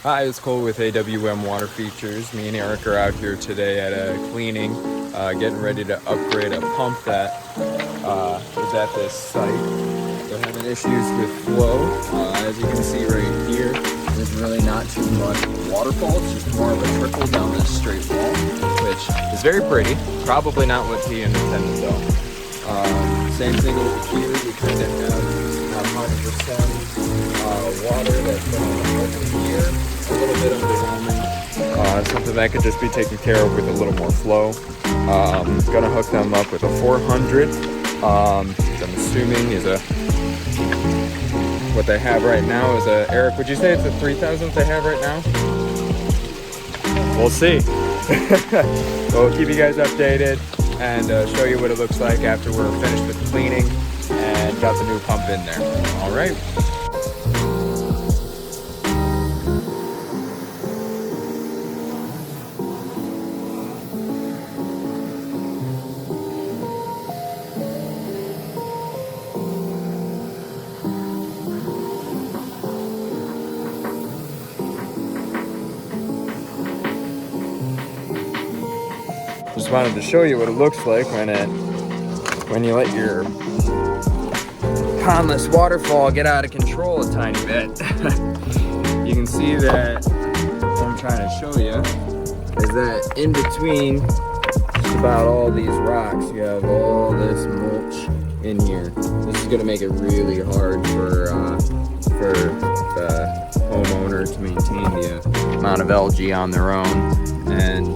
Hi, it's Cole with AWM Water Features. Me and Eric are out here today at a cleaning, getting ready to upgrade a pump that is at this site. They're having issues with flow. As you can see right here, there's really not too much waterfall. It's just more of a trickle down this straight wall, which is very pretty. Probably not what he intended though. Same thing over here. We kind of have not 100% water that's going over here. A little bit underwhelming. Something that could just be taken care of with a little more flow. Gonna hook them up with a 400. Which I'm assuming is a what they have right now is a Eric. Would you say it's a 3000 they have right now? We'll see. We'll keep you guys updated and show you what it looks like after we're finished with cleaning and got the new pump in there. All right. Just wanted to show you what it looks like when you let your Pondless Waterfall get out of control a tiny bit. You can see that what I'm trying to show you is that in between just about all these rocks, you have all this mulch in here. This is going to make it really hard for the homeowner to maintain the amount of algae on their own, and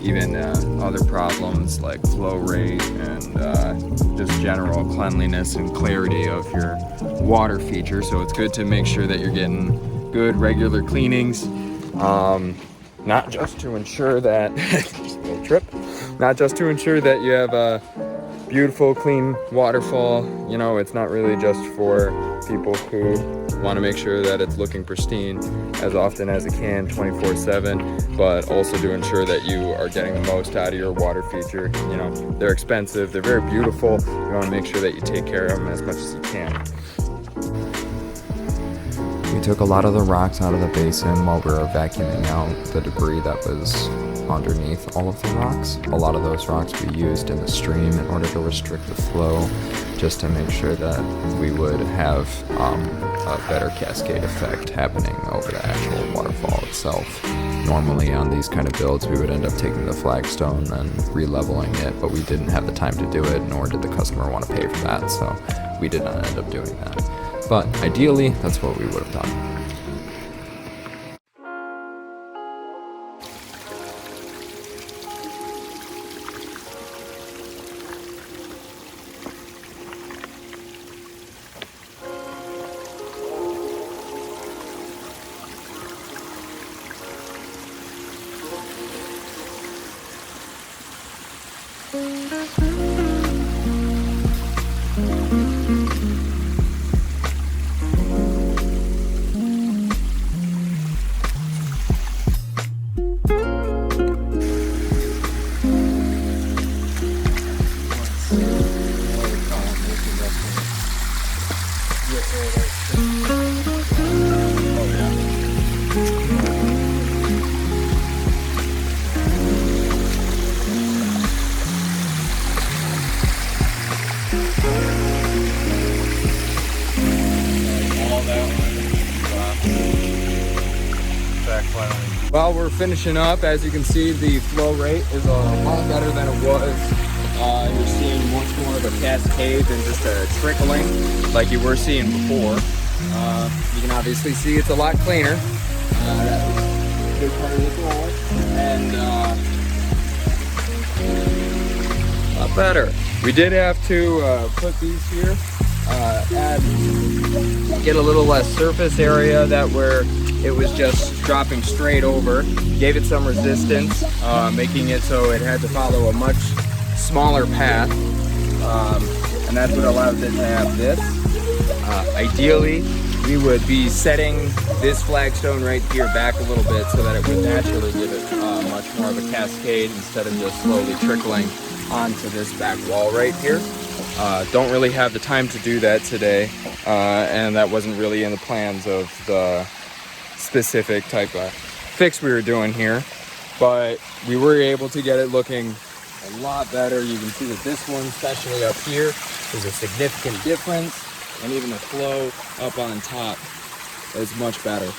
even other problems like flow rate and just general cleanliness and clarity of your water feature. So it's good to make sure that you're getting good regular cleanings, not just to ensure that not just to ensure that you have a beautiful clean waterfall. You know, it's not really just for people who want to make sure that it's looking pristine as often as it can 24/7, but also to ensure that you are getting the most out of your water feature. You know, they're expensive, they're very beautiful. You want to make sure that you take care of them as much as you can. We took a lot of the rocks out of the basin while we were vacuuming out the debris that was underneath all of the rocks. A lot of those rocks we used in the stream in order to restrict the flow, just to make sure that we would have a better cascade effect happening over the actual waterfall itself. Normally on these kind of builds we would end up taking the flagstone and re-leveling it, but we didn't have the time to do it, nor did the customer want to pay for that, so we did not end up doing that. But ideally, that's what we would have done. While we're finishing up, as you can see, the flow rate is a lot better than it was. You're seeing much more of a cascade than just a trickling like you were seeing before. You can obviously see it's a lot cleaner. That was a good part of the goal. And a lot better. We did have to put these here, get a little less surface area that where it was just dropping straight over. Gave it some resistance, making it so it had to follow a much smaller path, and that's what allows it to have this. Ideally, we would be setting this flagstone right here back a little bit so that it would naturally give it much more of a cascade instead of just slowly trickling onto this back wall right here. Don't really have the time to do that today, and that wasn't really in the plans of the specific type of fix we were doing here, but we were able to get it looking a lot better. You can see that this one, especially up here, is a significant difference, and even the flow up on top is much better.